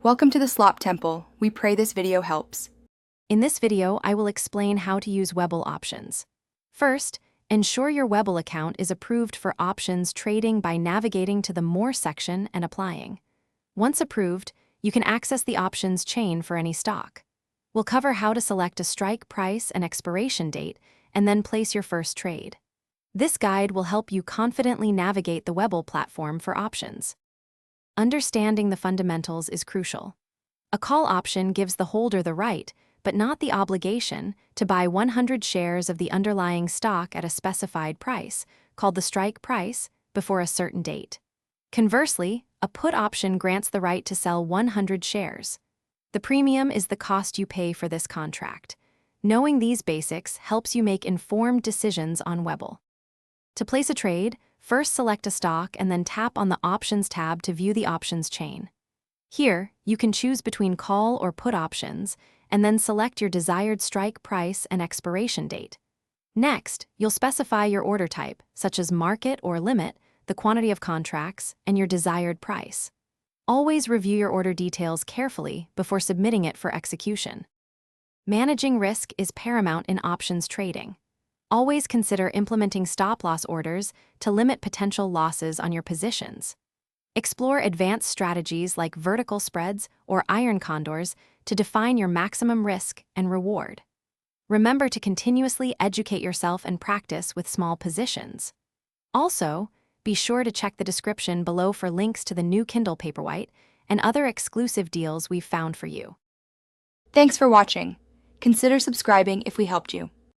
Welcome to the Slop Temple. We pray this video helps. In this video, I will explain how to use Webull options. First, ensure your Webull account is approved for options trading by navigating to the More section and applying. Once approved, you can access the options chain for any stock. We'll cover how to select a strike price and expiration date, and then place your first trade. This guide will help you confidently navigate the Webull platform for options. Understanding the fundamentals is crucial. A call option gives the holder the right, but not the obligation, to buy 100 shares of the underlying stock at a specified price, called the strike price, before a certain date. Conversely, a put option grants the right to sell 100 shares. The premium is the cost you pay for this contract. Knowing these basics helps you make informed decisions on Webull. To place a trade, first select a stock and then tap on the Options tab to view the options chain. Here, you can choose between call or put options, and then select your desired strike price and expiration date. Next, you'll specify your order type, such as market or limit, the quantity of contracts, and your desired price. Always review your order details carefully before submitting it for execution. Managing risk is paramount in options trading. Always consider implementing stop-loss orders to limit potential losses on your positions. Explore advanced strategies like vertical spreads or iron condors to define your maximum risk and reward. Remember to continuously educate yourself and practice with small positions. Also, be sure to check the description below for links to the new Kindle Paperwhite and other exclusive deals we've found for you. Thanks for watching. Consider subscribing if we helped you.